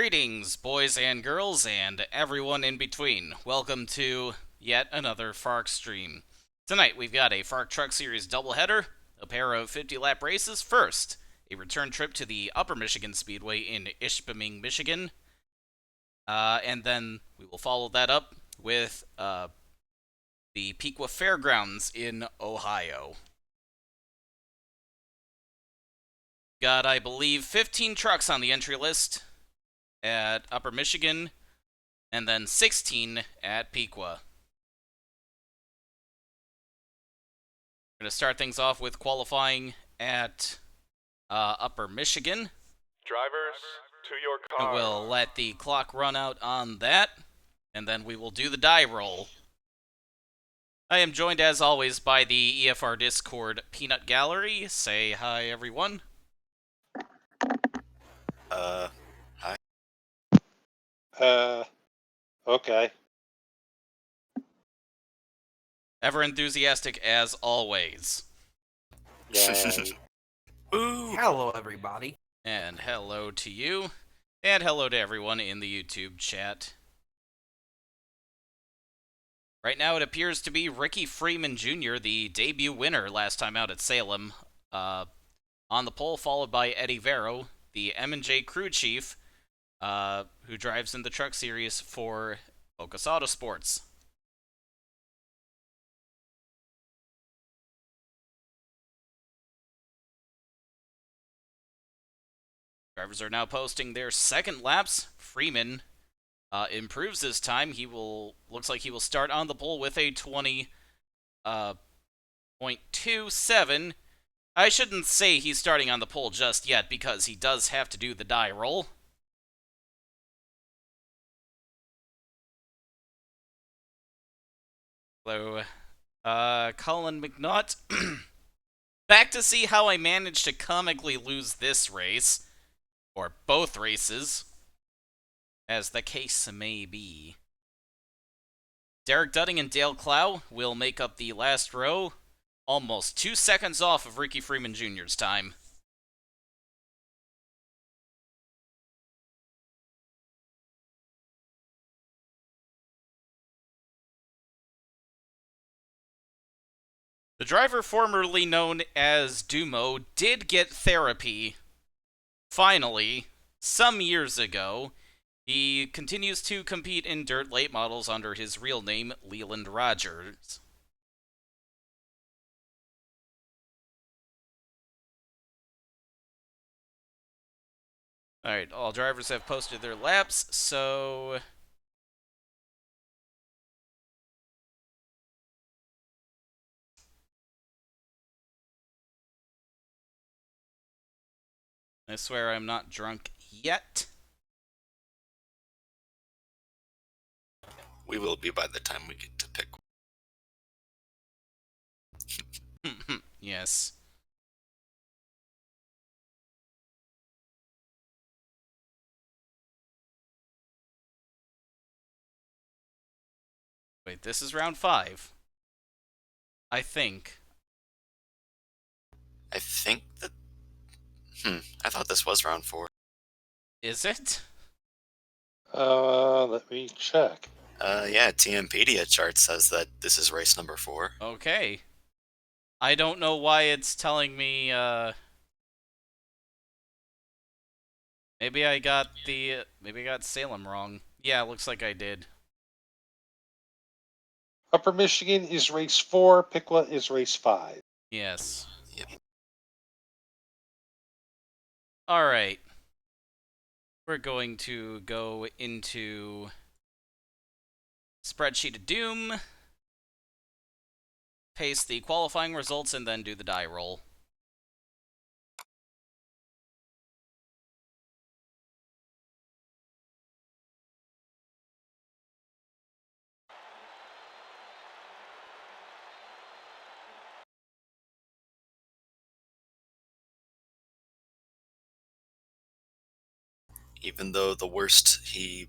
Greetings, boys and girls, and everyone in between. Welcome to yet another FARC stream. Tonight we've got a FARC Truck Series doubleheader, a pair of 50-lap races. First, a return trip to the Upper Michigan Speedway in Ishpeming, Michigan. And then we will follow that up with the Piqua Fairgrounds in Ohio. Got, I believe, 15 trucks on the entry list at Upper Michigan, and then 16 at Piqua. We're going to start things off with qualifying at Upper Michigan. Drivers, to your car. And we'll let the clock run out on that, and then we will do the die roll. I am joined, as always, by the EFR Discord Peanut Gallery. Say hi, everyone. Hi. Okay. Ever enthusiastic as always. Yay. Ooh. Hello, everybody. And hello to you. And hello to everyone in the YouTube chat. Right now it appears to be Ricky Freeman Jr., the debut winner last time out at Salem, on the pole, followed by Eddie Vero, the M&J crew chief, who drives in the truck series for Focus Autosports. Drivers are now posting their second laps. Freeman improves his time. Looks like he will start on the pole with a 20.27. I shouldn't say he's starting on the pole just yet, because he does have to do the die roll. Hello, Colin McNaught. Back to see how I managed to comically lose this race. Or both races, as the case may be. Derek Dudding and Dale Clow will make up the last row, almost 2 seconds off of Ricky Freeman Jr.'s time. The driver formerly known as Dumo did get therapy, finally, some years ago. He continues to compete in dirt late models under his real name, Leland Rogers. Alright, all drivers have posted their laps, so I swear I'm not drunk yet. We will be by the time we get to Piqua. Yes. Wait, this is round 5. I think. I think that... I thought this was round 4. Is it? Let me check. Yeah, TMpedia chart says that this is race number 4. Okay. I don't know why it's telling me, maybe I got Salem wrong. Yeah, looks like I did. Upper Michigan is race 4. Piqua is race 5. Yes. Yep. Alright. We're going to go into Spreadsheet of Doom, paste the qualifying results, and then do the die roll. Even though the worst he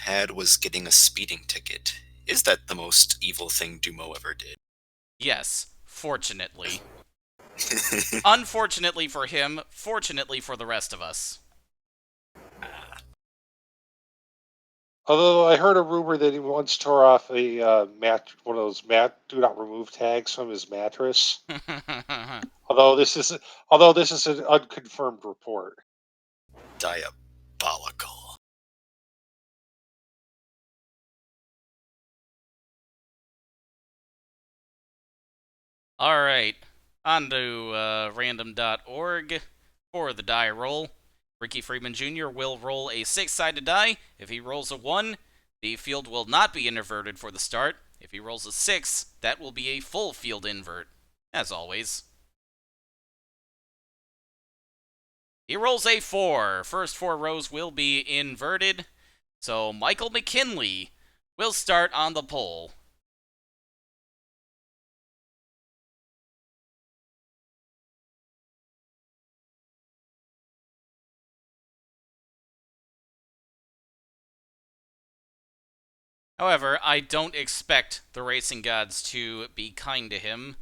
had was getting a speeding ticket. Is that the most evil thing Dumo ever did? Yes, fortunately. Unfortunately for him, fortunately for the rest of us. Although I heard a rumor that he once tore off a one of those do not remove tags from his mattress. Although this is an unconfirmed report. Diabolical. Alright, on to random.org for the die roll. Ricky Freeman Jr. will roll a 6-sided die. If he rolls a 1, the field will not be inverted for the start. If he rolls a 6, that will be a full field invert, as always. He rolls a 4. First 4 rows will be inverted. So Michael McKinley will start on the pole. However, I don't expect the racing gods to be kind to him.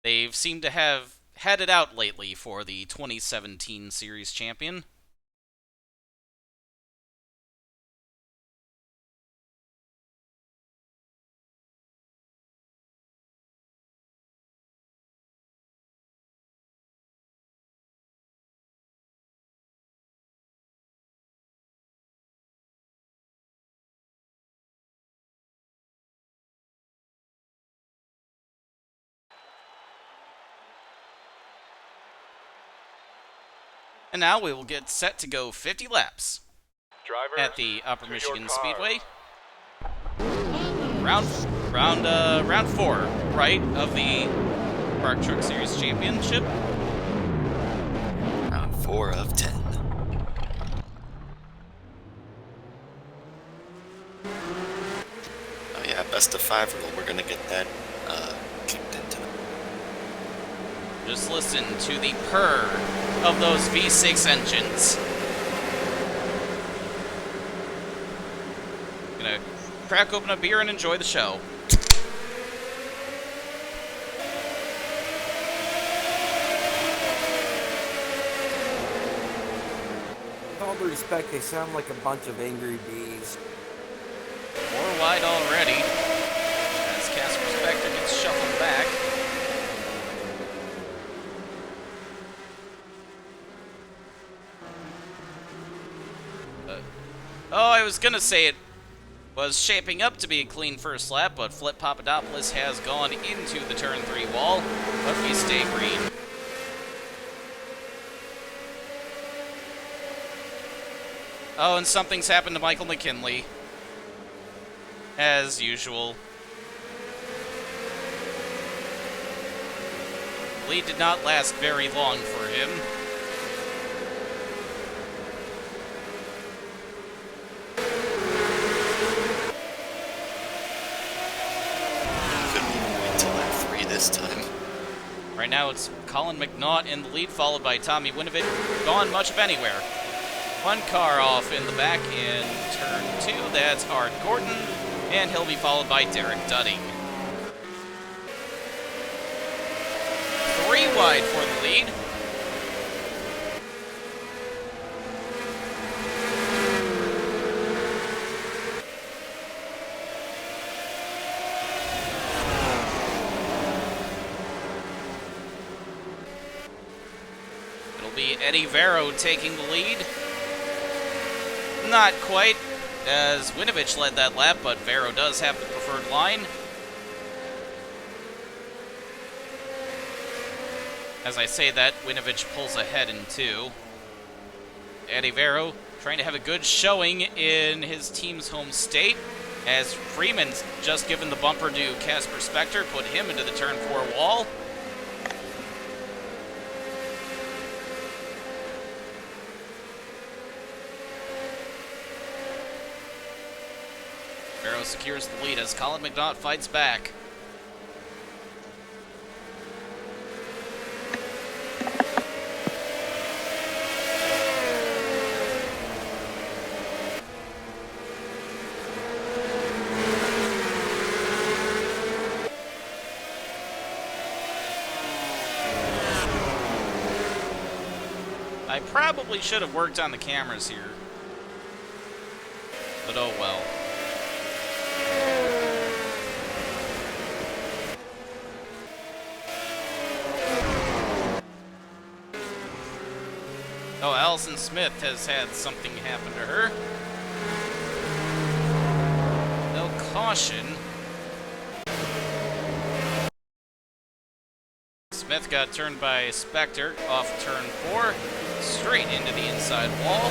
They've seemed to have had it out lately for the 2017 Series champion. And now we will get set to go 50 laps at the Upper Michigan Speedway. Round 4, right, of the FARC Truck Series Championship. Round 4 of 10. Oh yeah, best of 5 rule. We're gonna get that kicked into. Just listen to the purr of those V6 engines. Gonna crack open a beer and enjoy the show. With all due respect, they sound like a bunch of angry bees. 4 wide already, as Casper Spectre gets shuffled back. I was gonna say it was shaping up to be a clean first lap, but Flip Papadopoulos has gone into the turn 3 wall, but we stay green. Oh, and something's happened to Michael McKinley. As usual. Lead did not last very long for him. This time. Right now it's Colin McNaught in the lead, followed by Tommy Winovich. Gone much of anywhere. One car off in the back in turn 2. That's Art Gordon, and he'll be followed by Derek Dudding. 3 wide for the lead. Be Eddie Vero taking the lead. Not quite, as Winovich led that lap, but Vero does have the preferred line. As I say that, Winovich pulls ahead in 2. Eddie Vero trying to have a good showing in his team's home state, as Freeman's just given the bumper to Casper Spectre, put him into the turn 4 wall. Vero secures the lead as Colin McNaught fights back. I probably should have worked on the cameras here. But oh well. Oh, Allison Smith has had something happen to her. No caution. Smith got turned by Spectre off turn 4, straight into the inside wall.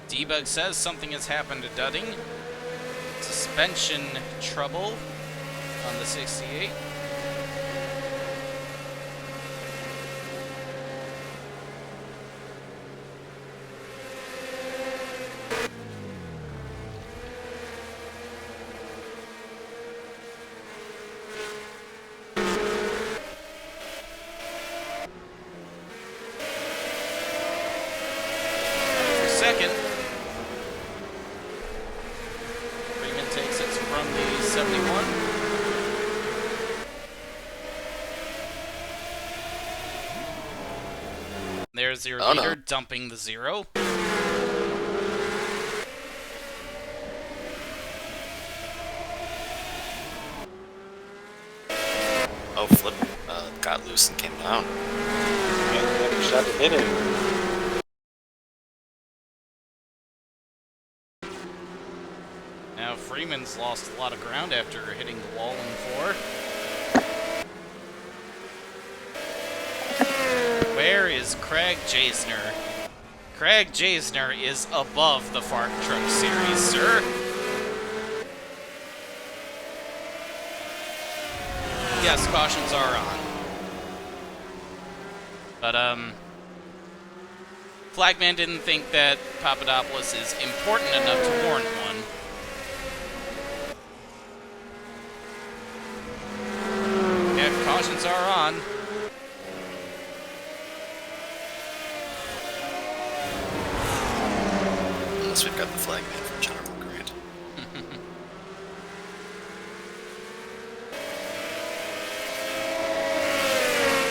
Debug says something has happened to Dudding. Suspension trouble on the 68. For second. Takes it from the 71. There's your leader dumping the 0. Oh, Flip got loose and came down. And never shot to hit it. Now Freeman's lost a lot of ground after hitting the wall in 4. Where is Craig Jasner? Craig Jasner is above the FARC Truck Series, sir. Yes, cautions are on. But, Flagman didn't think that Papadopoulos is important enough to warrant one. Yeah, cautions are on. Unless we've got the Flagman from General Grant.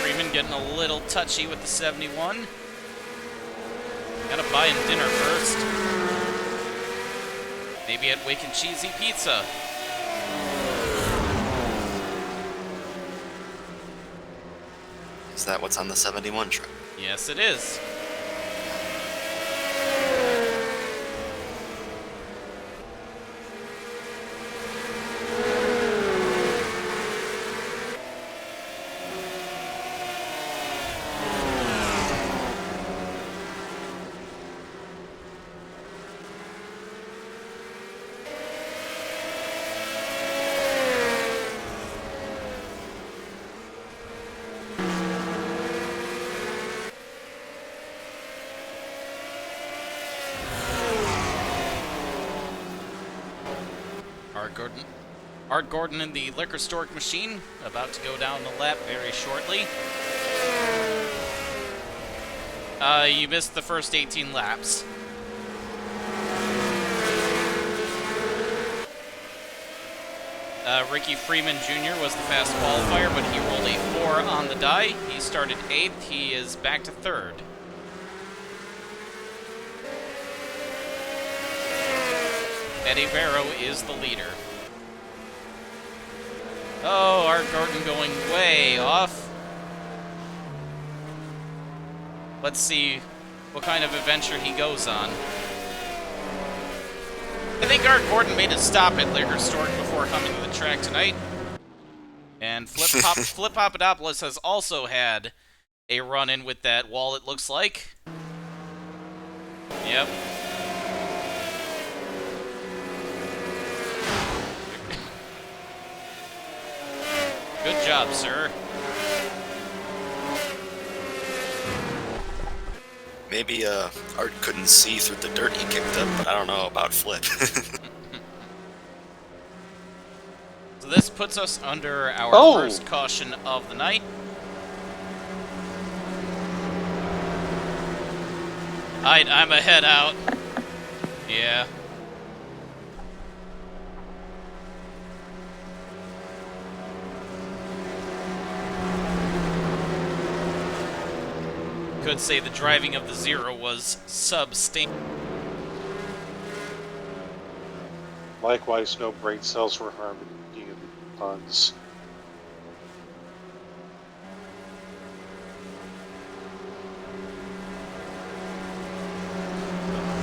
Freeman getting a little touchy with the 71. Gotta buy him dinner first. Maybe at Wicked Cheesy Pizza. Is that what's on the 71 truck? Yes, it is. Art Gordon in the liquor store machine, about to go down the lap very shortly. You missed the first 18 laps. Ricky Freeman Jr. was the fast qualifier, but he rolled a 4 on the die. He started 8th. He is back to 3rd. Eddie Barrow is the leader. Oh, Art Gordon going way off. Let's see what kind of adventure he goes on. I think Art Gordon made a stop at Liquor Stork before coming to the track tonight. And Flip Papadopoulos has also had a run-in with that wall, it looks like. Yep. Good job, sir. Maybe Art couldn't see through the dirt he kicked up, but I don't know about Flip. So this puts us under our first caution of the night. I'm a head out. Yeah. Could say the driving of the Zero was substantial. Likewise, no brain cells were harmed in puns.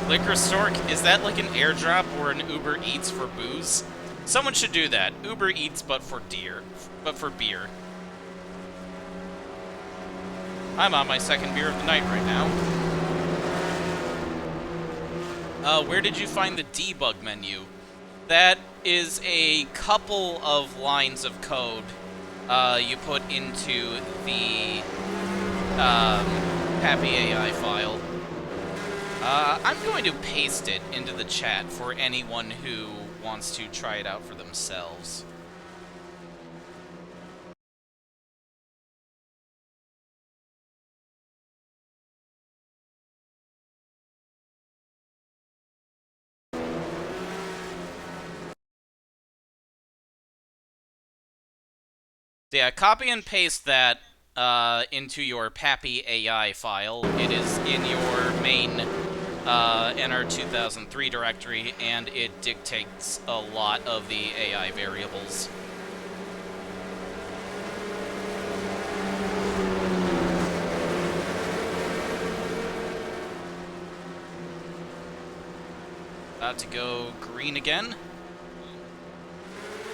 Liquor Stork, is that like an airdrop or an Uber Eats for booze? Someone should do that. Uber Eats, but for beer. I'm on my second beer of the night right now. Where did you find the debug menu? That is a couple of lines of code you put into the Happy AI file. I'm going to paste it into the chat for anyone who wants to try it out for themselves. Yeah, copy and paste that into your Pappy AI file. It is in your main NR 2003 directory, and it dictates a lot of the AI variables. About to go green again.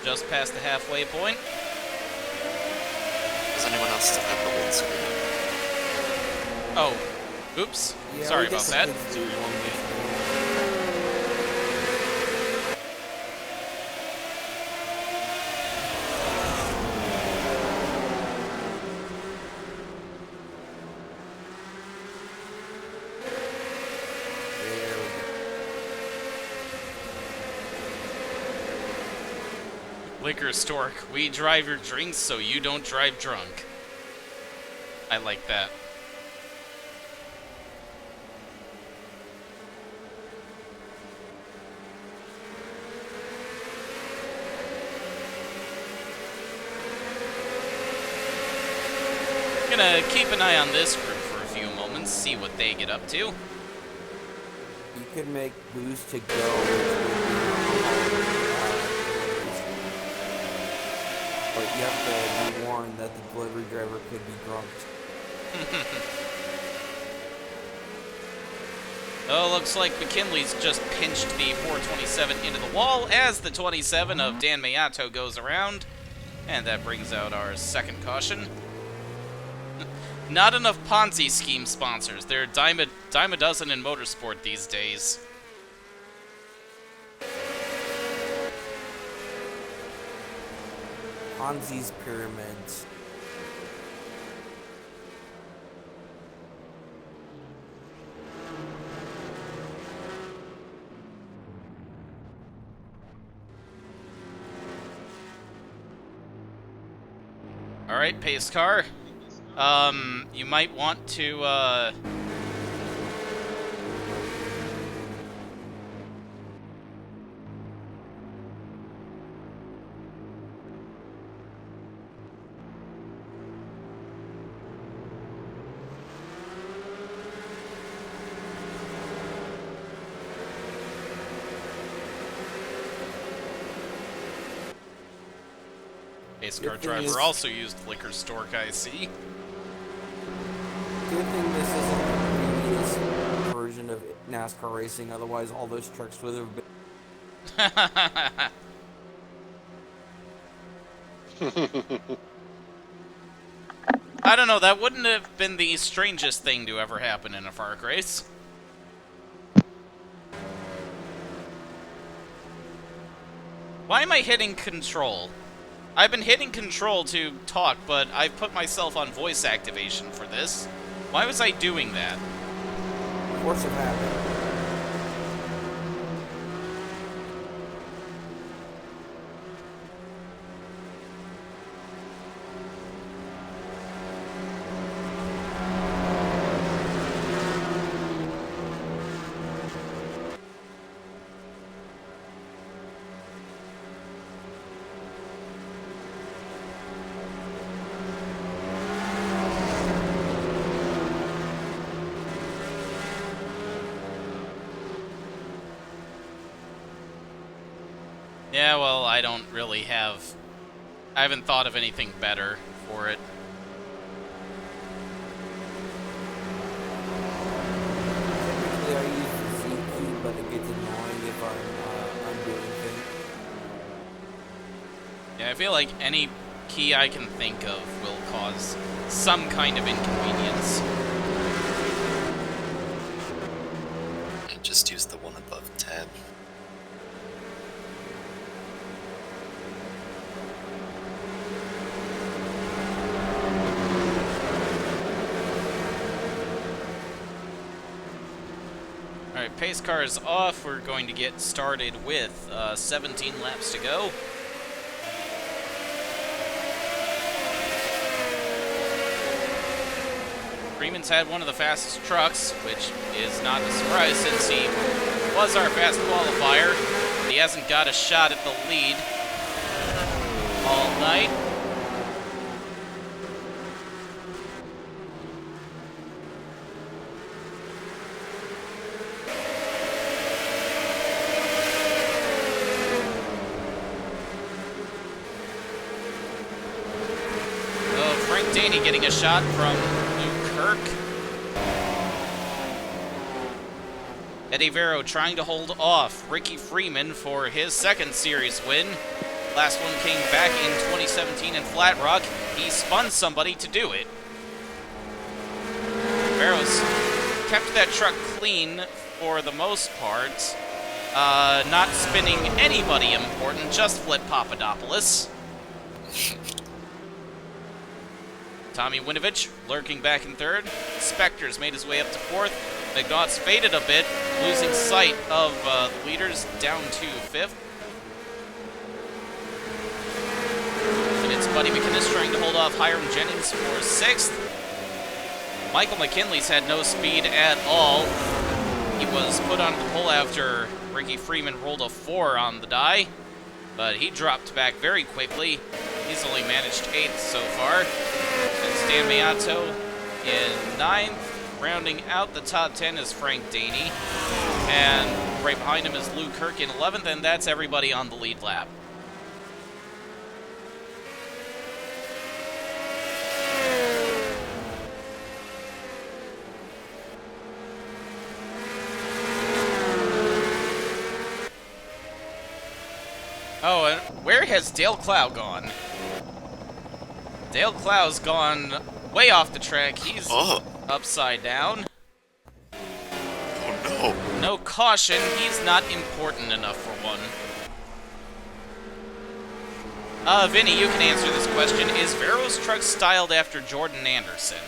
Just past the halfway point. Does anyone else still have the old screen? Oh, oops. Yeah, Sorry we about get the that. kids do one before. There we go. Liquor Stork, we drive your drinks so you don't drive drunk. I like that. Gonna keep an eye on this group for a few moments, see what they get up to. You could make booze to go, which would be but you have to be warned that the delivery driver could be drunk. Oh, looks like McKinley's just pinched the 427 into the wall as the 27 of Dan Mayato goes around. And that brings out our second caution. Not enough Ponzi scheme sponsors. They're dime a dozen in motorsport these days. Ponzi's pyramids. Alright, pace car. You might want to, pace car Good thing driver is- also used Liquor Stork, I see. Good thing this isn't the previous version of NASCAR racing, otherwise all those trucks would have been... I don't know, that wouldn't have been the strangest thing to ever happen in a FARC race. Why am I hitting control? I've been hitting control to talk, but I've put myself on voice activation for this. Why was I doing that? Of course it happened. Yeah, well, I don't really have... I haven't thought of anything better for it. Typically, I use the Z key, but it gets annoying if I'm undoing things. Yeah, I feel like any key I can think of will cause some kind of inconvenience. I just use the one above tab. Alright, pace car is off. We're going to get started with 17 laps to go. Freeman's had one of the fastest trucks, which is not a surprise since he was our fast qualifier. But he hasn't got a shot at the lead all night. Danny getting a shot from Luke Kirk. Eddie Vero trying to hold off Ricky Freeman for his second series win. Last one came back in 2017 in Flat Rock. He spun somebody to do it. Vero's kept that truck clean for the most part. Not spinning anybody important, just Flip Papadopoulos. Tommy Winovich lurking back in third. Spector's made his way up to fourth. McNaught's faded a bit, losing sight of the leaders down to fifth. And it's Buddy McInnes trying to hold off Hiram Jennings for sixth. Michael McKinley's had no speed at all. He was put on the pole after Ricky Freeman rolled a 4 on the die, but he dropped back very quickly. He's only managed 8th so far. It's Dan Miato in 9th. Rounding out the top 10 is Frank Daney. And right behind him is Luke Kirk in 11th, and that's everybody on the lead lap. Oh, and where has Dale Clow gone? Dale Clow's gone way off the track. He's upside down. Oh no. No caution. He's not important enough for one. Vinny, you can answer this question. Is Vero's truck styled after Jordan Anderson?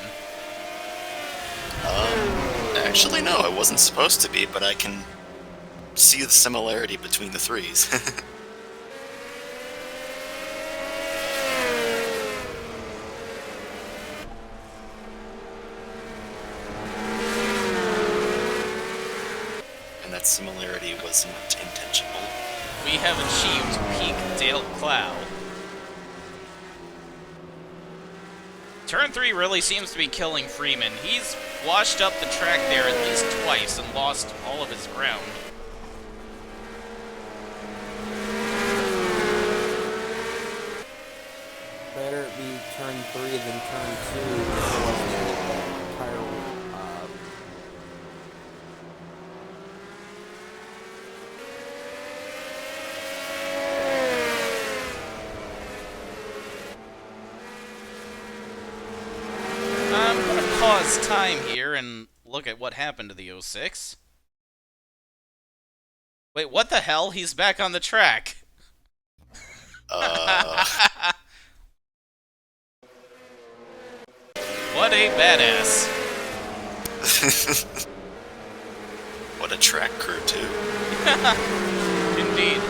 Actually, no, it wasn't supposed to be, but I can see the similarity between the threes. And that similarity wasn't intentional. We have achieved peak Dale Clow. Turn 3 really seems to be killing Freeman. He's washed up the track there at least twice and lost all of his ground. Better it be turn 3 than turn 2. I'm gonna pause time here and look at what happened to the 06. Wait, what the hell? He's back on the track. What a badass. What a track crew, too. Indeed.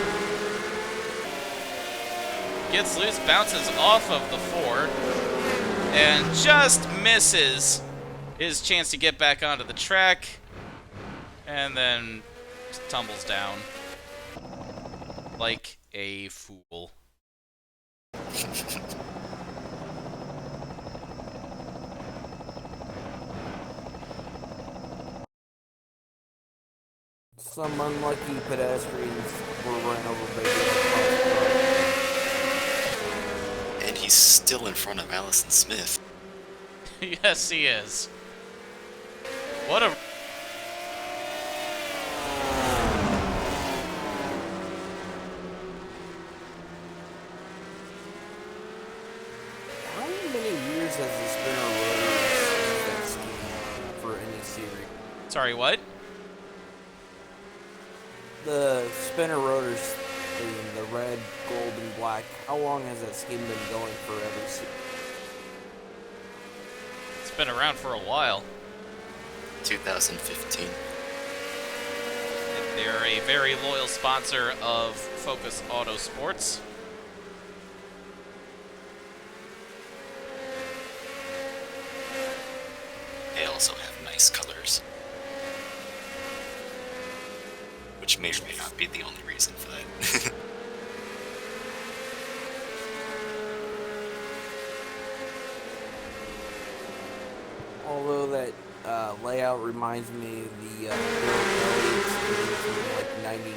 Gets loose, bounces off of the 4, and just misses his chance to get back onto the track, and then tumbles down like a fool. Some unlucky pedestrians were run over by the And he's still in front of Allison Smith. Yes, he is. What a... How many years has the spinner rotors been skiing for any series? Sorry, what? The spinner rotors, the red, gold, and black, how long has that scheme been going for every series? It's been around for a while. 2015. They're a very loyal sponsor of Focus Auto Sports. They also have nice colors. Which may or may not be the only reason for that. Although that layout reminds me of the Bill experience from like 90.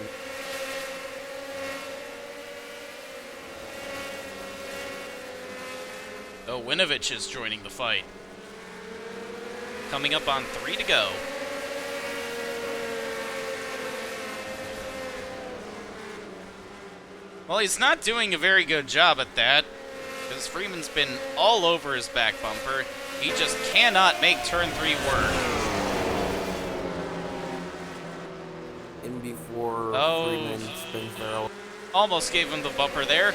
Oh, Winovich is joining the fight. Coming up on 3 to go. Well, he's not doing a very good job at that, because Freeman's been all over his back bumper. He just cannot make turn 3 work. In before Freeman spins barrel. Almost gave him the bumper there.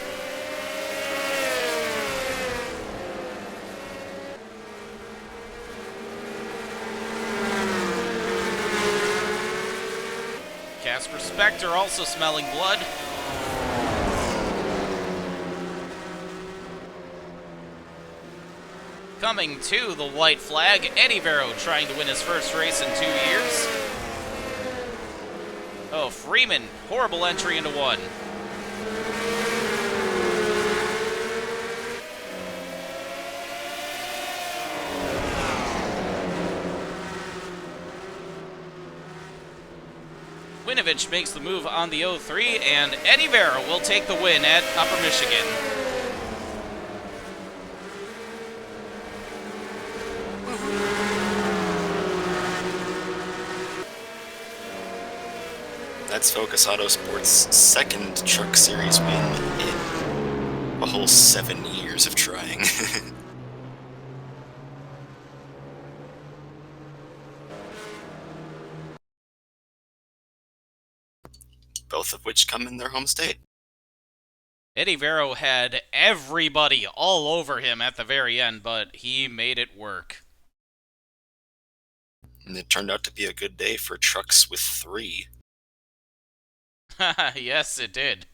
Casper Spectre also smelling blood. Coming to the white flag, Eddie Vero trying to win his first race in 2 years. Oh, Freeman, horrible entry into 1. Winovich makes the move on the 03, and Eddie Vero will take the win at Upper Michigan. That's Focus Auto Sports' second Truck Series win in a whole 7 years of trying. Both of which come in their home state. Eddie Vero had everybody all over him at the very end, but he made it work. And it turned out to be a good day for trucks with 3. Yes, it did.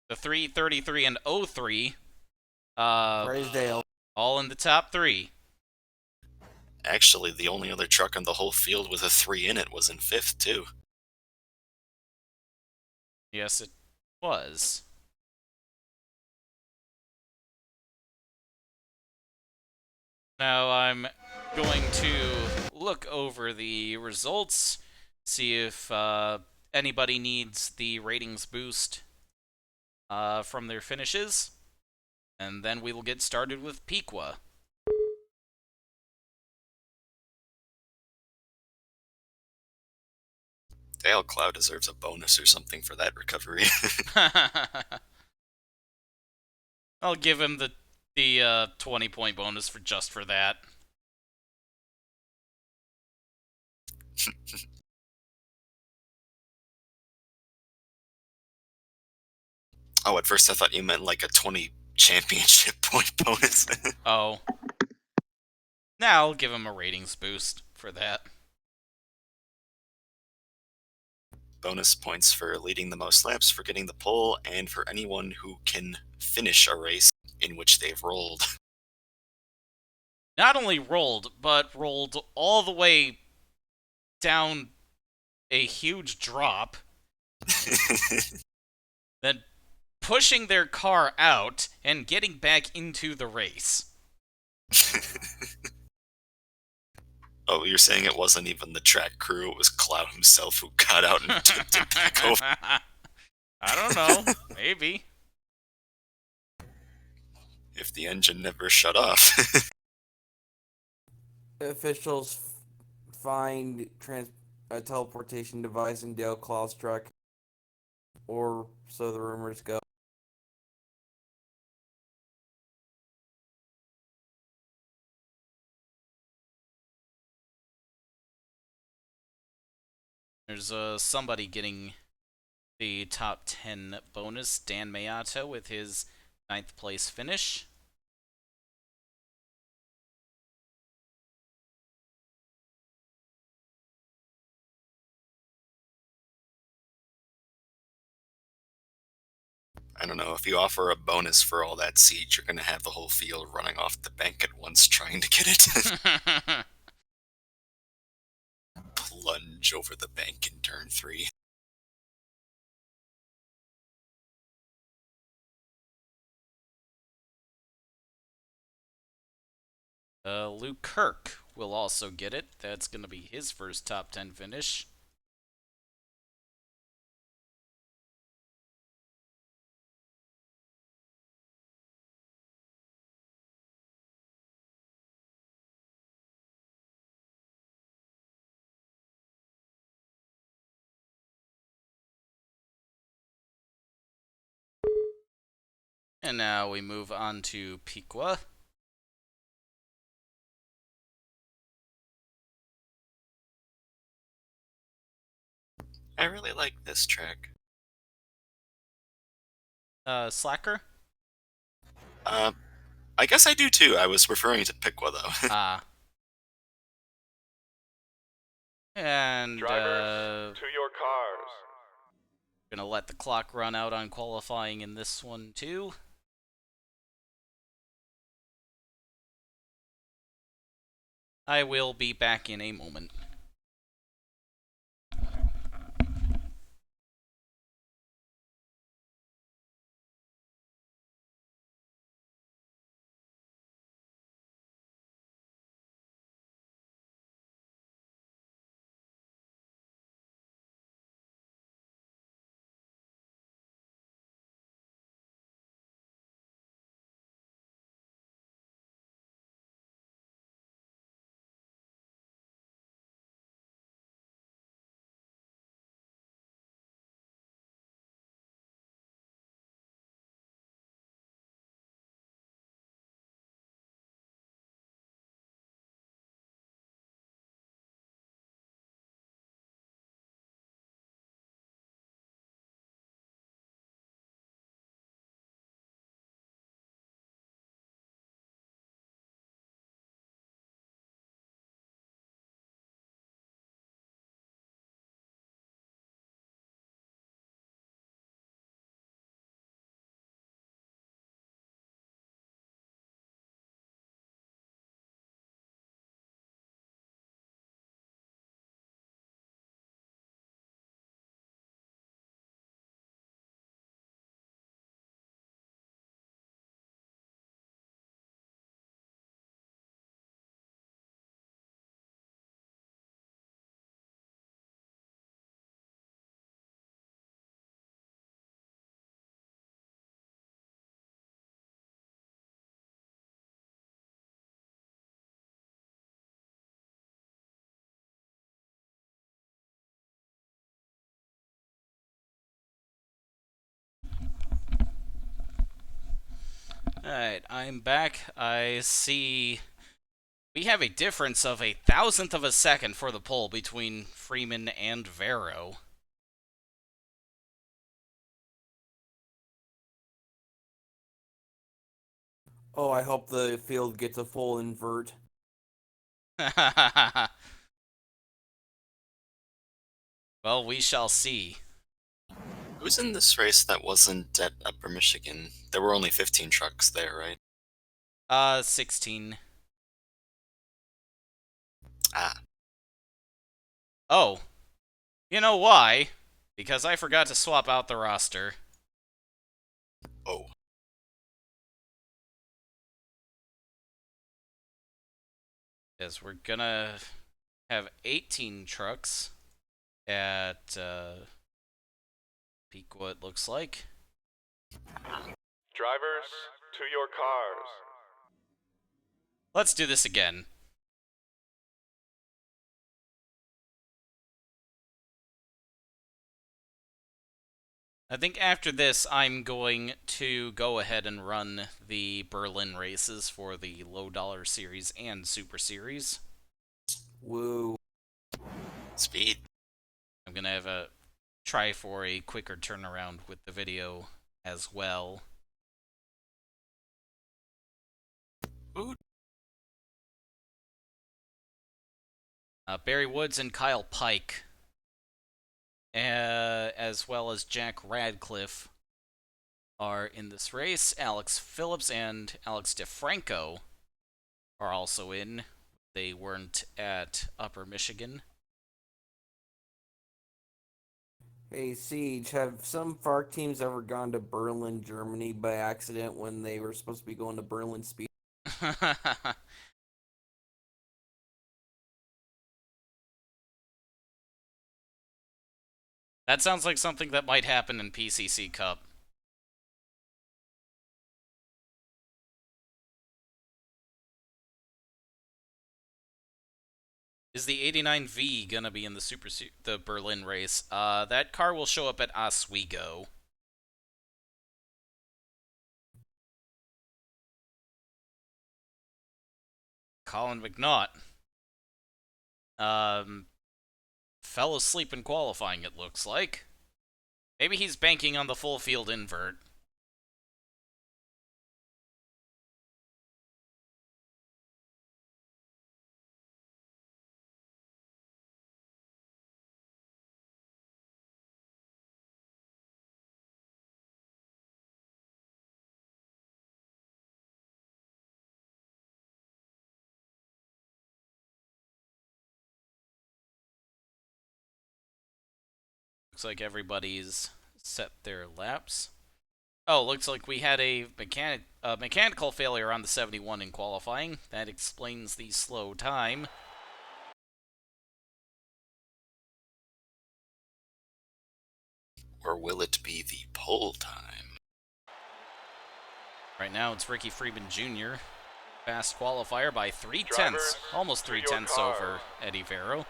The 333 and 03, Braesdale. all in the top 3. Actually, the only other truck on the whole field with a 3 in it was in 5th, too. Yes, it was. Now I'm going to look over the results, see if anybody needs the ratings boost from their finishes, and then we will get started with Piqua. Dale Cloud deserves a bonus or something for that recovery. I'll give him the 20-point bonus for just for that. Oh, at first I thought you meant like a 20 championship point bonus. Oh. Now I'll give him a ratings boost for that. Bonus points for leading the most laps, for getting the pole, and for anyone who can finish a race in which they've rolled. Not only rolled, but rolled all the way down a huge drop, then pushing their car out and getting back into the race. Oh, you're saying it wasn't even the track crew, it was Cloud himself who got out and tipped it back over. I don't know. Maybe. If the engine never shut off. Officials find a teleportation device in Dale Claw's truck, or so the rumors go. There's somebody getting the top 10 bonus, Dan Mayato, with his 9th place finish. I don't know, if you offer a bonus for all that seed, you're gonna have the whole field running off the bank at once trying to get it. Plunge over the bank in turn 3. Luke Kirk will also get it. That's going to be his first top 10 finish. And now we move on to Piqua. I really like this track. Slacker? I guess I do too. I was referring to Piqua though. Ah. And, Drivers, to your cars. gonna let the clock run out on qualifying in this one too. I will be back in a moment. Alright, I'm back. I see we have a difference of 1,000th of a second for the pole between Freeman and Vero. Oh, I hope the field gets a full invert. Well, we shall see. Who's in this race that wasn't at Upper Michigan? There were only 15 trucks there, right? 16. Ah, Oh, you know why? Because I forgot to swap out the roster. oh. As we're gonna have 18 trucks at Piqua, it looks like. Drivers, to your cars. Let's do this again. I think after this, I'm going to go ahead and run the Berlin races for the low dollar series and super series. Woo. Speed. I'm gonna have a try for a quicker turnaround with the video as well. Ooh. Barry Woods and Kyle Pike, as well as Jack Radcliffe, are in this race. Alex Phillips and Alex DeFranco are also in. They weren't at Upper Michigan. Hey, Siege, have some FARC teams ever gone to Berlin, Germany by accident when they were supposed to be going to Berlin Speed? That sounds like something that might happen in PCC Cup. Is the 89V gonna be in the Berlin race? That car will show up at Oswego. Colin McNaught. Fell asleep in qualifying, it looks like. Maybe he's banking on the full field invert. Looks like everybody's set their laps. Oh, looks like we had a mechanical failure on the 71 in qualifying. That explains the slow time. Or will it be the pole time? Right now it's Ricky Freeman Jr. Fast qualifier by 3/10, Drivers, almost to your 3/10 car. over Eddie Varro.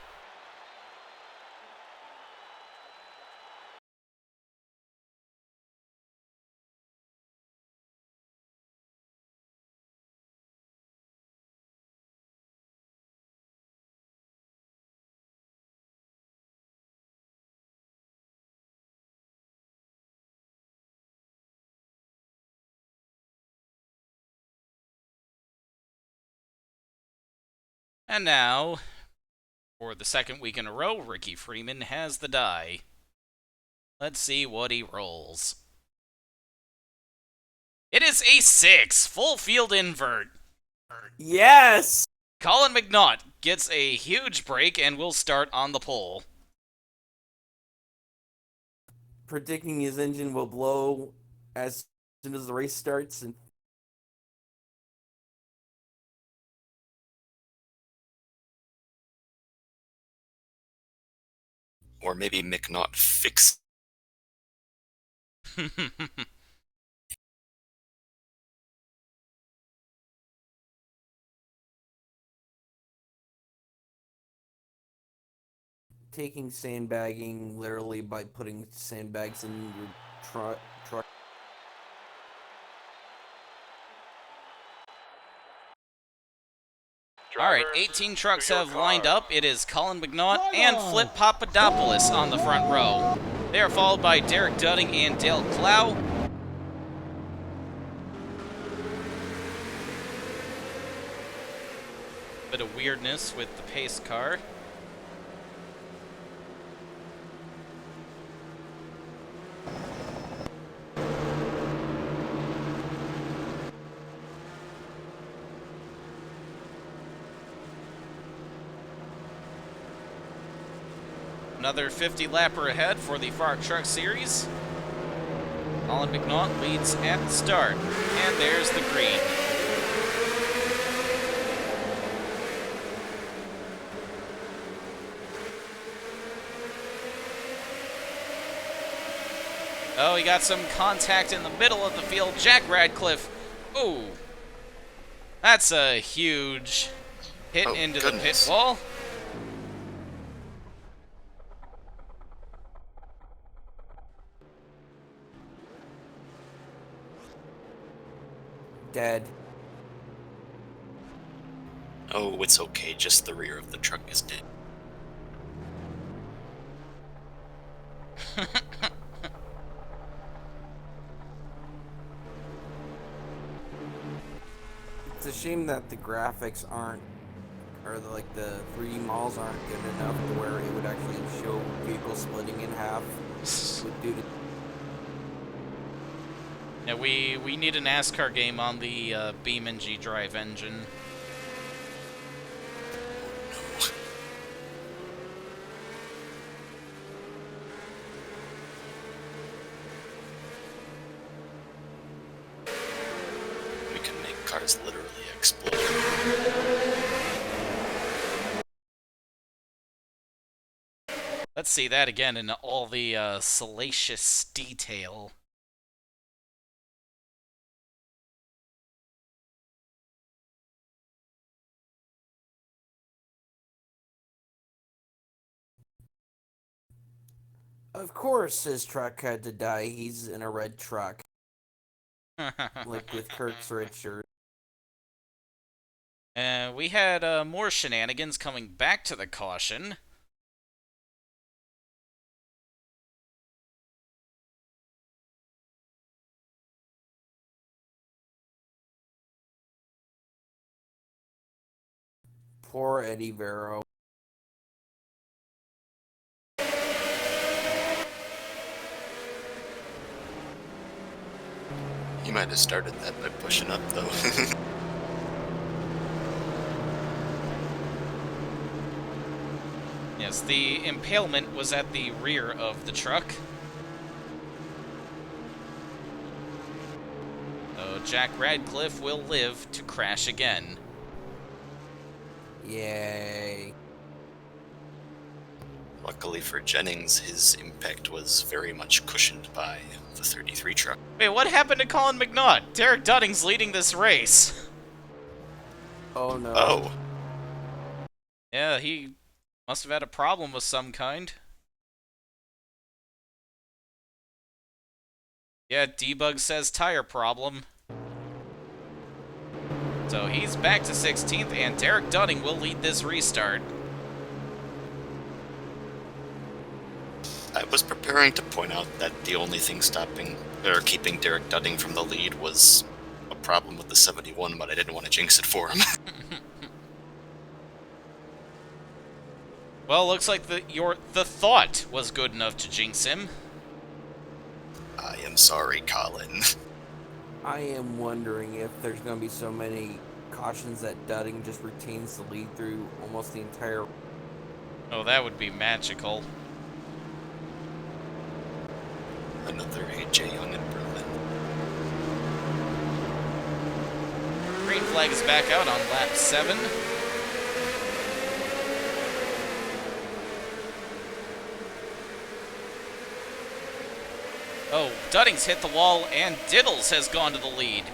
And now, for the second week in a row, Ricky Freeman has the die. Let's see what he rolls. It is a 6, full field invert. Yes! Colin McNaught gets a huge break and will start on the pole. Predicting his engine will blow as soon as the race starts. And Or maybe McNaught fix. taking sandbagging literally by putting sandbags in your truck. Alright, Drivers, 18 trucks to your have lined car. up. It is Colin McNaught and Flip Papadopoulos on the front row. They are followed by Derek Dudding and Dale Clow. Bit of weirdness with the pace car. Another 50-lapper ahead for the FARC Truck Series. Colin McNaught leads at the start. And there's the green. Oh, he got some contact in the middle of the field. Jack Radcliffe. Oh, that's a huge hit Oh, into goodness. the pit wall. Dead. Oh, it's okay, just the rear of the truck is dead. It's a shame that the graphics aren't, or like the 3D models aren't good enough to where it would actually show vehicles splitting in half. Due to Yeah, we need a NASCAR game on the Beeman G Drive engine. We can make cars literally explode. Let's see that again in all the salacious detail. Of course, his truck had to die. He's in a red truck, like with Kirk's red shirt. We had more shenanigans coming back to the caution. Poor Eddie Vero. He might have started that by pushing up, though. Yes, the impalement was at the rear of the truck. So Jack Radcliffe will live to crash again. Yay. Luckily for Jennings, his impact was very much cushioned by the 33 truck. Wait, what happened to Colin McNaught? Derek Dudding's leading this race. Oh no. Oh, Yeah, he must have had a problem of some kind. Yeah, Debug says tire problem. So he's back to 16th, and Derek Dudding will lead this restart. I was preparing to point out that the only thing stopping or keeping Derek Dudding from the lead was a problem with the 71, but I didn't want to jinx it for him. Well, looks like the thought was good enough to jinx him. I am sorry, Colin. I am wondering if there's going to be so many cautions that Dudding just retains the lead through almost the entire. Oh, that would be magical. Another AJ Young in Berlin. Green flag is back out on lap 7. Oh, Dudding's hit the wall, and Diddles has gone to the lead.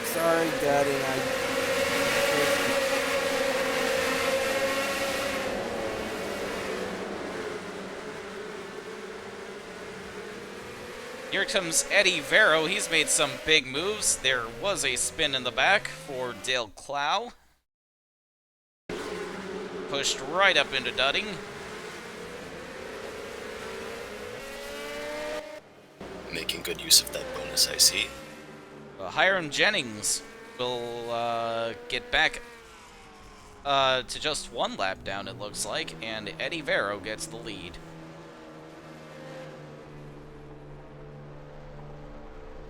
Sorry, Dudding. Here comes Eddie Vero. He's made some big moves. There was a spin in the back for Dale Clow. Pushed right up into Dudding. Making good use of that bonus, I see. Hiram Jennings will get back to just one lap down, it looks like, and Eddie Vero gets the lead.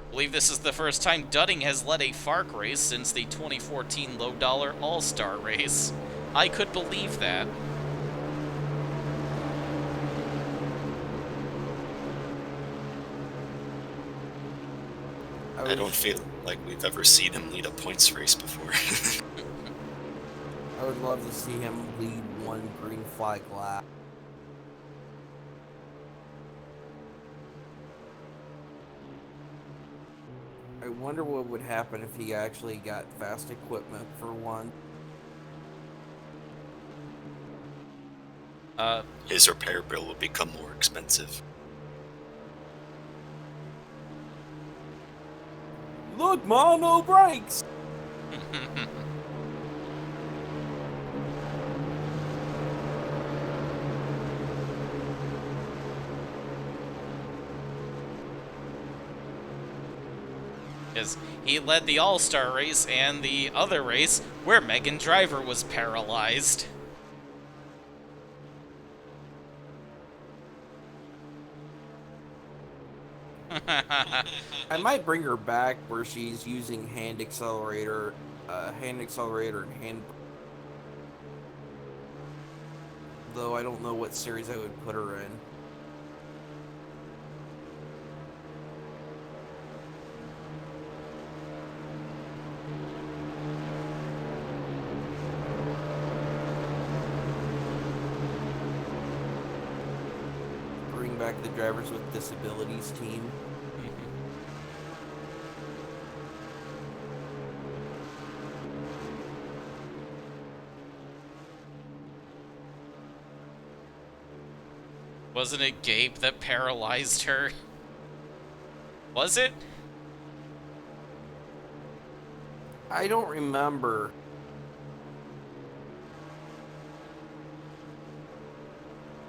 I believe this is the first time Dudding has led a FARC race since the 2014 Low Dollar All-Star race. I could believe that. I don't feel like we've ever seen him lead a points race before. I would love to see him lead one green flag lap. I wonder what would happen if he actually got fast equipment for one. His repair bill will become more expensive. Look, Ma, no brakes! Because he led the All-Star race and the other race where Megan Driver was paralyzed. I might bring her back where she's using hand accelerator and hand. Though I don't know what series I would put her in. Bring back the drivers with disabilities team. Wasn't it Gabe that paralyzed her? Was it? I don't remember.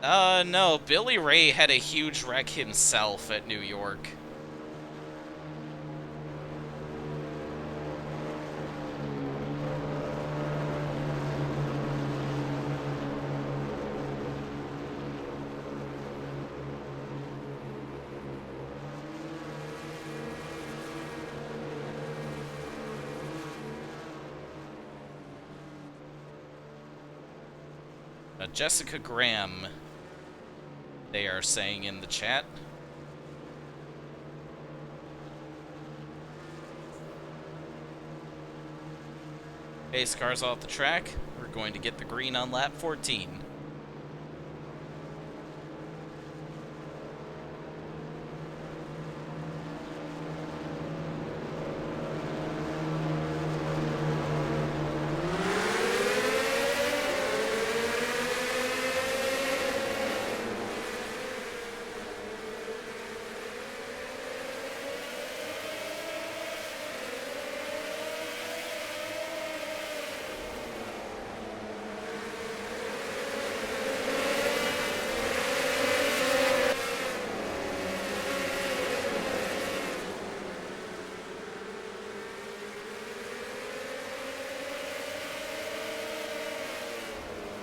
No, Billy Ray had a huge wreck himself at New York. Jessica Graham, they are saying in the chat. Pace cars off the track. We're going to get the green on lap 14.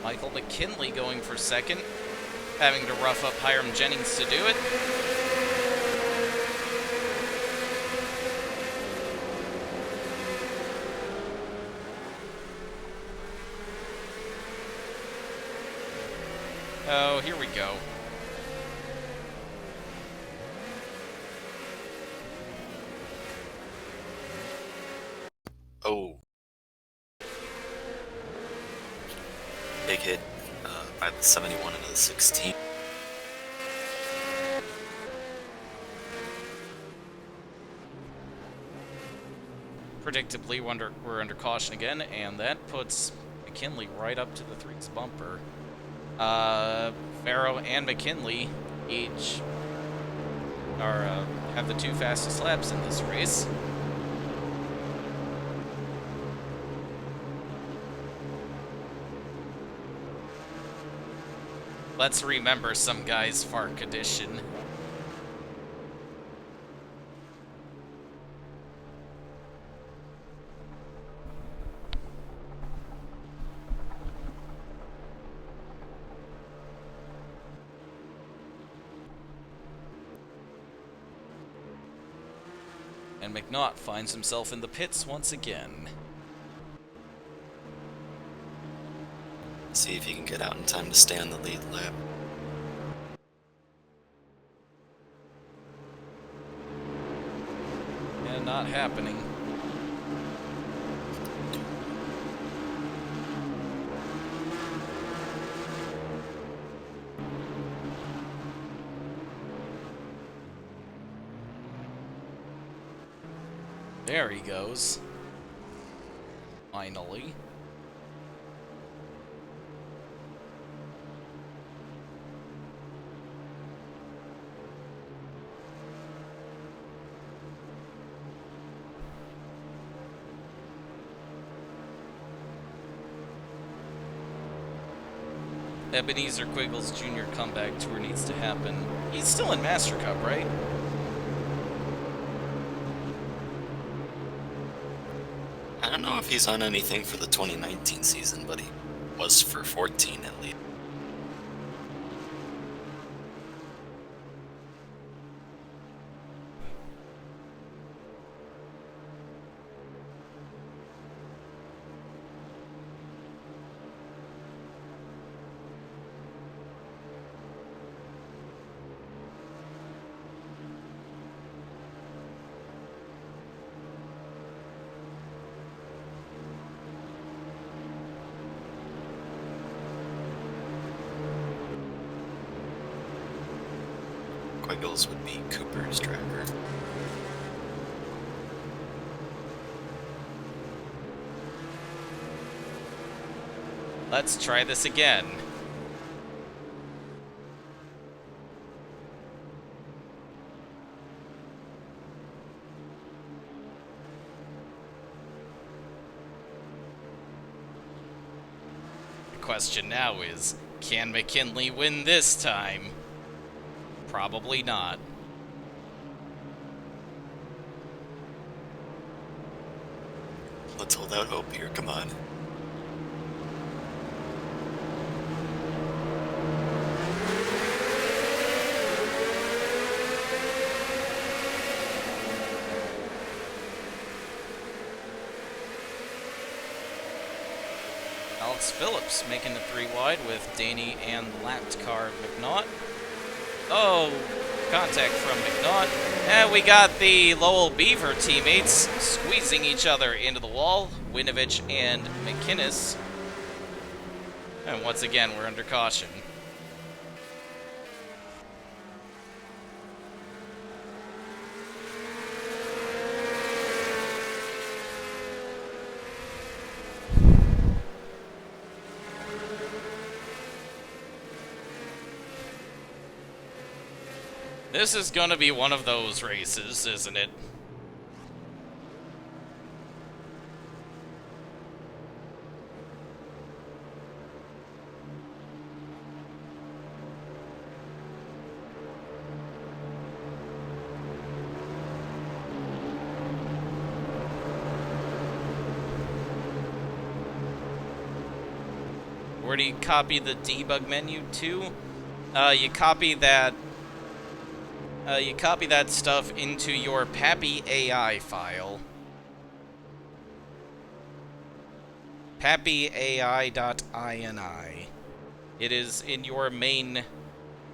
Michael McKinley going for second, having to rough up Hiram Jennings to do it. Oh, here we go. Oh. Big hit by the 71 into the 16. Predictably, we're under caution again, and that puts McKinley right up to the 3's bumper. Farrow and McKinley each have the 2 fastest laps in this race. Let's remember some guy's FARC edition. And McNaught finds himself in the pits once again. See if he can get out in time to stay on the lead lap. And not happening. There he goes. Finally. Ebenezer Quiggles Jr. comeback tour needs to happen. He's still in Master Cup, right? I don't know if he's on anything for the 2019 season, but he was for 14 at least. Quiggles would be Cooper's tracker. Let's try this again. The question now is, can McKinley win this time? Probably not. Let's hold out hope here, come on. Alex Phillips making the 3 wide with Daney and lapped car McNaught. Oh, contact from McNaught. And we got the Lowell Beaver teammates squeezing each other into the wall. Winovich and McInnes. And once again, we're under caution. This is gonna be one of those races, isn't it? Where do you copy the debug menu to? You copy that stuff into your Pappy AI file. pappyai.ini. It is in your main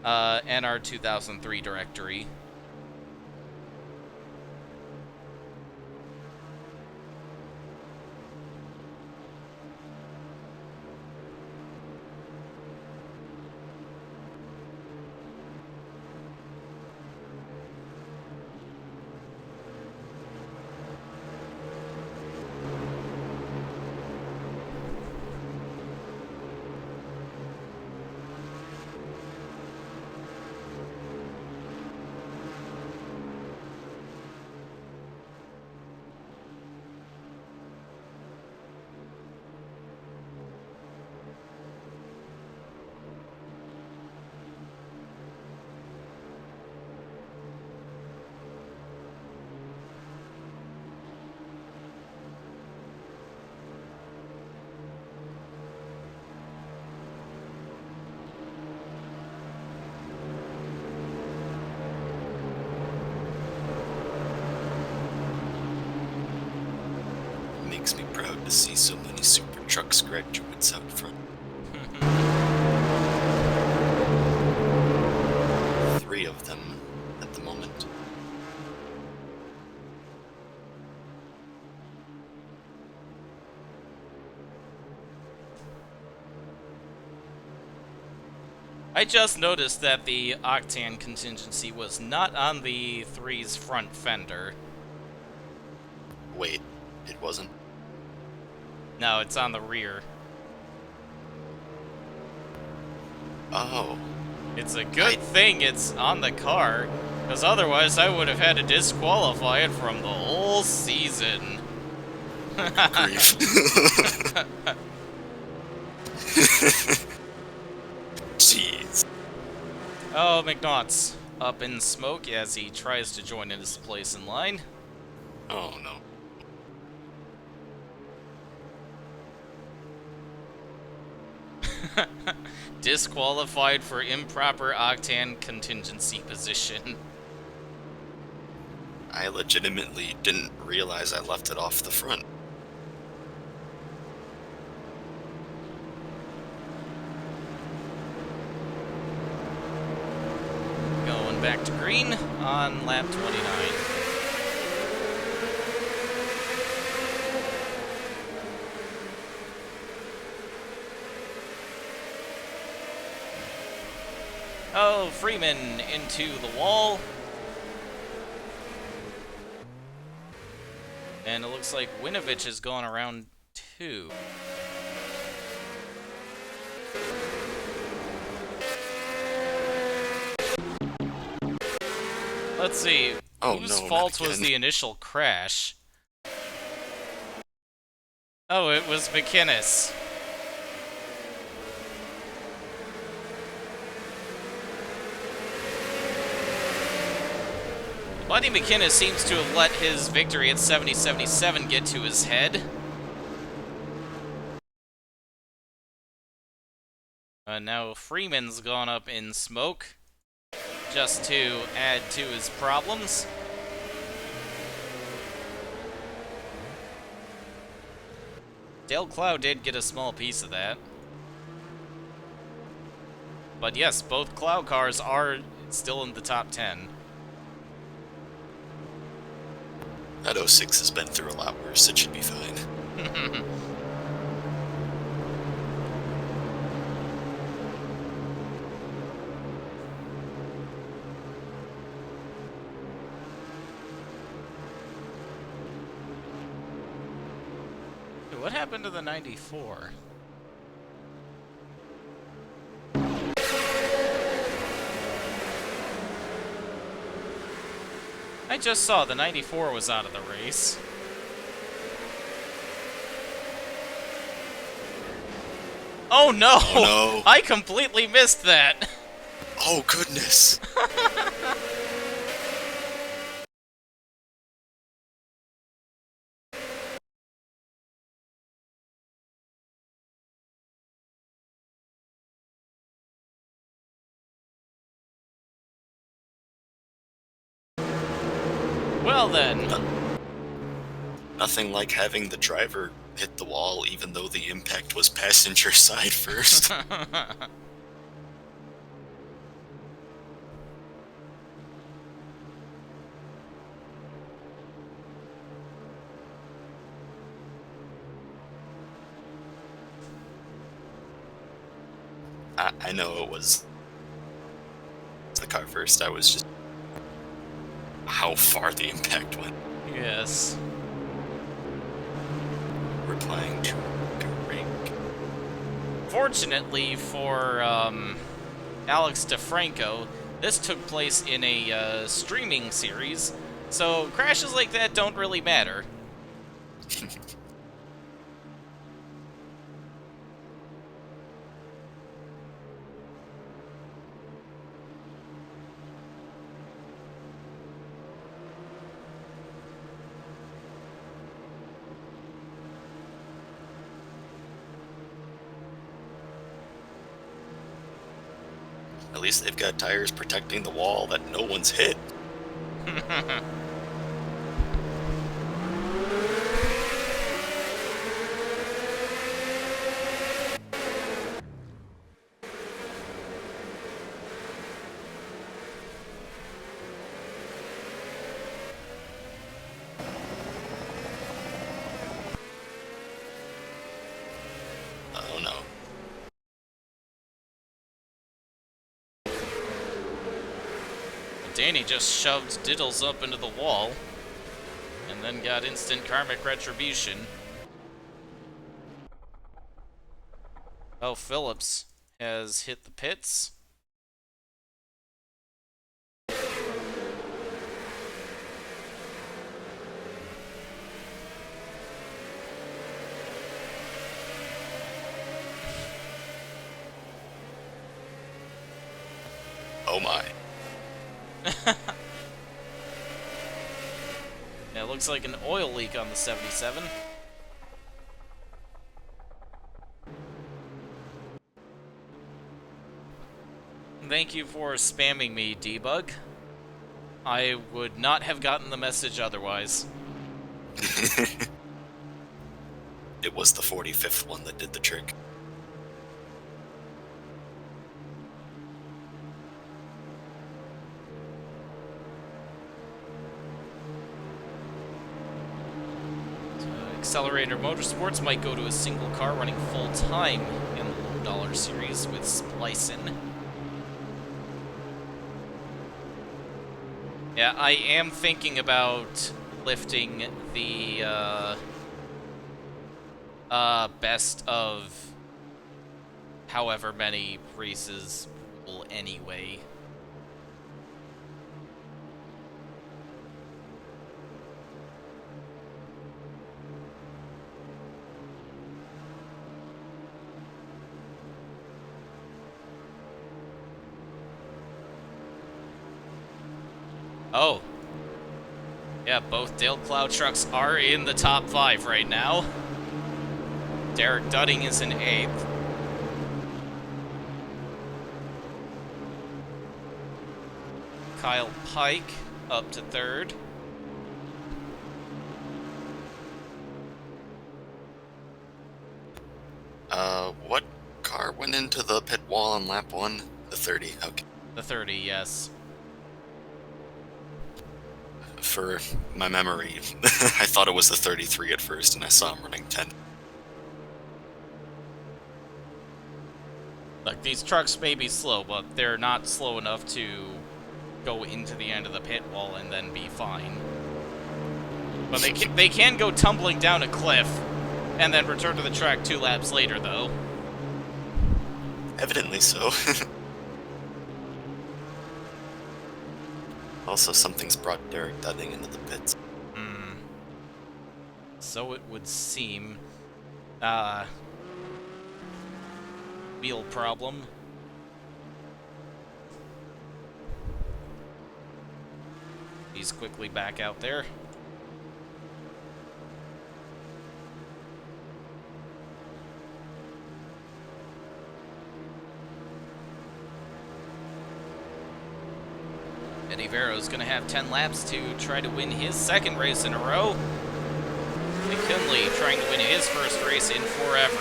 NR 2003 directory. Makes me proud to see so many Super Trucks graduates out front. 3 of them at the moment. I just noticed that the Octane contingency was not on the 3's front fender. Wait, it wasn't? No, it's on the rear. Oh. It's a good thing it's on the car, because otherwise I would have had to disqualify it from the whole season. Grief. Jeez. Oh, McNaught's up in smoke as he tries to join in his place in line. Oh no. Disqualified for improper octane contingency position. I legitimately didn't realize I left it off the front. Going back to green on lap 29. Oh, Freeman into the wall. And it looks like Winovich has gone around 2. Let's see. Oh, Whose no, not fault was again. the initial crash? Oh, it was McInnes. Buddy McInnes seems to have let his victory at 70-77 get to his head. Now Freeman's gone up in smoke, just to add to his problems. Dale Clow did get a small piece of that. But yes, both Clow cars are still in the top 10. That 06 has been through a lot worse. It should be fine. What happened to the 94? I just saw the 94 was out of the race. Oh no! Oh, no. I completely missed that! Oh, goodness. Well then. Nothing like having the driver hit the wall even though the impact was passenger side first. I know it was the car first. I was just how far the impact went. Yes. Replying to Drake. Fortunately for Alex DeFranco, this took place in a streaming series, so crashes like that don't really matter. At least they've got tires protecting the wall that no one's hit. Oh no. Danny just shoved Diddles up into the wall. and then got instant karmic retribution. Oh, Phillips has hit the pits. Oh my. Yeah, it looks like an oil leak on the 77. Thank you for spamming me, Debug. I would not have gotten the message otherwise. It was the 45th one that did the trick. Accelerator Motorsports might go to a single car running full time in the low dollar series with splicing. Yeah, I am thinking about lifting the best of however many races rule anyway. Oh. Yeah, both Dale Cloud trucks are in the top 5 right now. Derek Dudding is in 8th. Kyle Pike up to 3rd. What car went into the pit wall on lap 1? The 30, okay. The 30, yes. For my memory, I thought it was the 33 at first, and I saw him running 10. Look, these trucks may be slow, but they're not slow enough to go into the end of the pit wall and then be fine. But they can go tumbling down a cliff and then return to the track 2 laps later, though. Evidently so. Also, something's brought Derek Dudding into the pits. So it would seem. Wheel problem. He's quickly back out there. Eddie Vero's going to have 10 laps to try to win his 2nd race in a row. McKinley trying to win his 1st race in forever.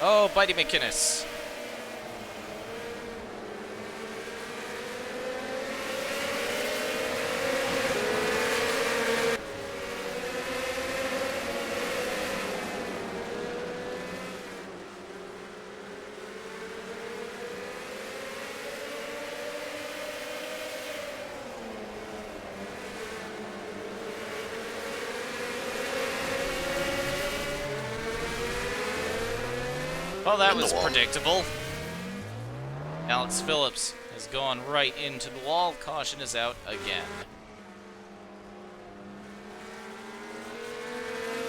Oh, Bitey McInnes. Well, that was predictable. Alex Phillips has gone right into the wall. Caution is out again.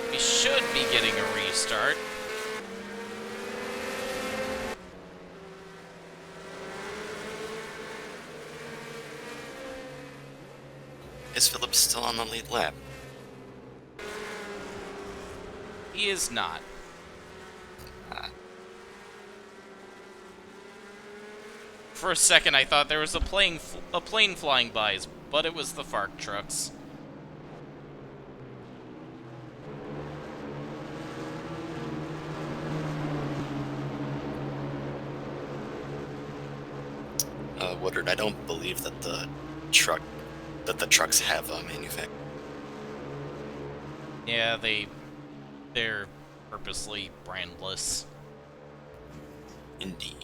We should be getting a restart. Is Phillips still on the lead lap? He is not. For a second, I thought there was a plane flying by, but it was the FARC trucks. Woodard, I don't believe that the trucks have a manufacturer. Yeah, they're purposely brandless. Indeed.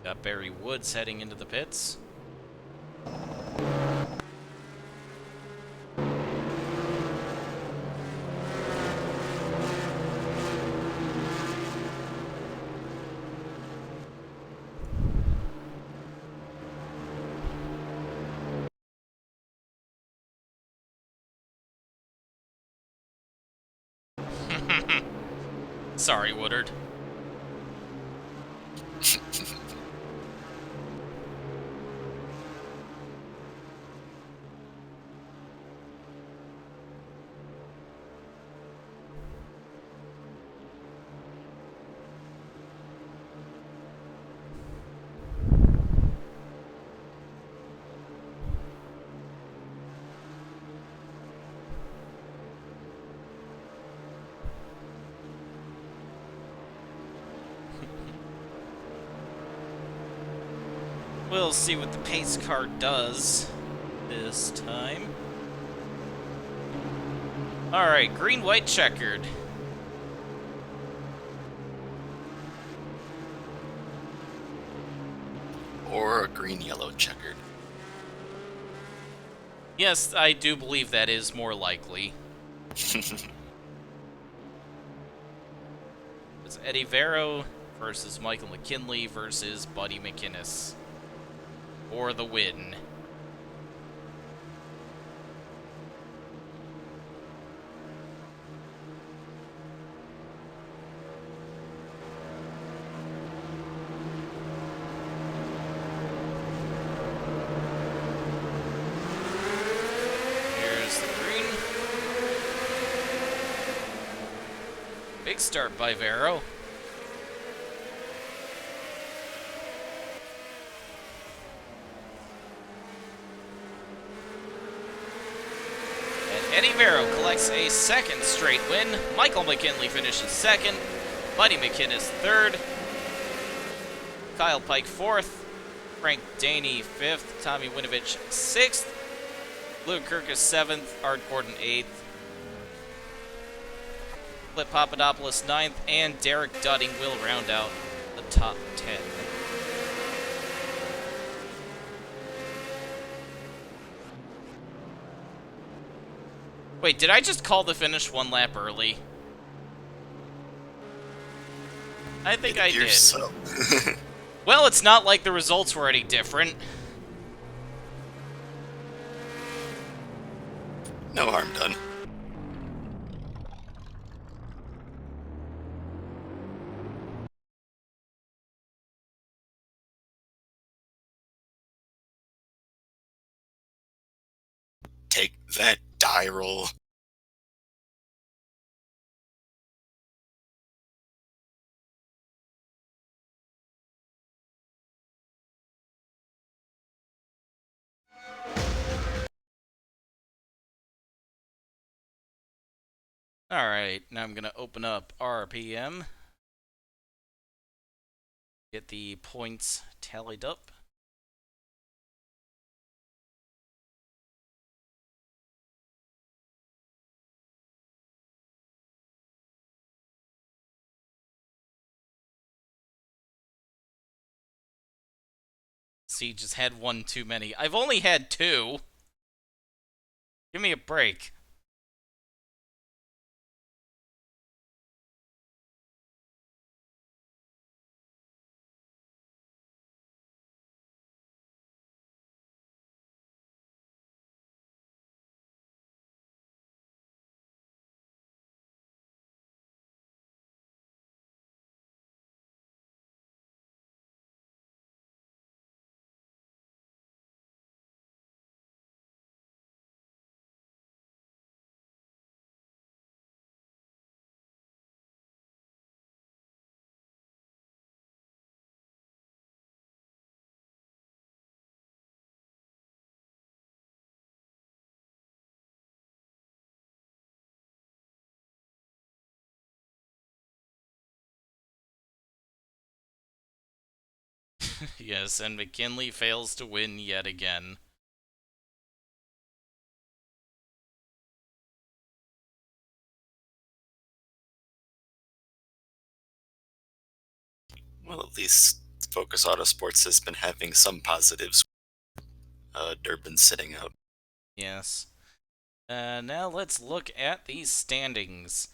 Got Barry Woods heading into the pits. Sorry, Woodard. We'll see what the pace car does this time. Alright, green-white checkered. Or a green-yellow checkered. Yes, I do believe that is more likely. It's Eddie Vero versus Michael McKinley versus Buddy McInnes. For the win. Here's the green. Big start by Vero. Eddie Vero collects a second straight win. Michael McKinley finishes second. Buddy McInnes third. Kyle Pike fourth. Frank Daney fifth. Tommy Winovich sixth. Luke Kirkus seventh. Art Gordon eighth. Flip Papadopoulos ninth. And Derek Dudding will round out the top 10. Wait, did I just call the finish one lap early? I think I did. So. Well, it's not like the results were any different. No harm done. Take that, die roll. Alright, now I'm going to open up RPM. Get the points tallied up. See, just had one too many. I've only had two. Give me a break. Yes, and McKinley fails to win yet again. Well, at least Focus Autosports has been having some positives. Durban sitting out. Yes. Now let's look at the standings.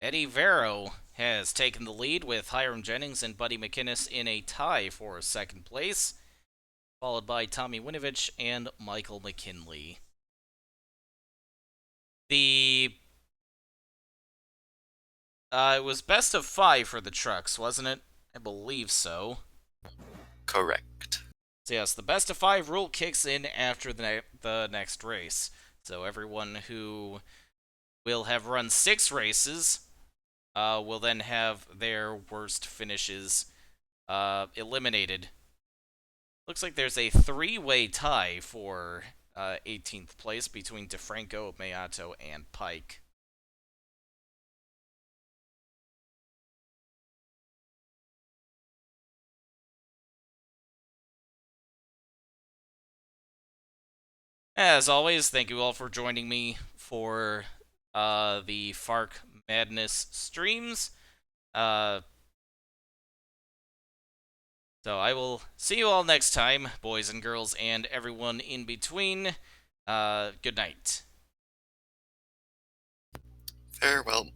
Eddie Vero has taken the lead with Hiram Jennings and Buddy McInnes in a tie for second place, followed by Tommy Winovich and Michael McKinley. It was best of 5 for the trucks, wasn't it? I believe so. Correct. So yes, the best of 5 rule kicks in after the next race. So everyone who will have run 6 races will then have their worst finishes eliminated. Looks like there's a 3-way tie for 18th place between DeFranco, Mayato, and Pike. As always, thank you all for joining me for the FARC Madness streams. So I will see you all next time, boys and girls, and everyone in between. Good night. Farewell.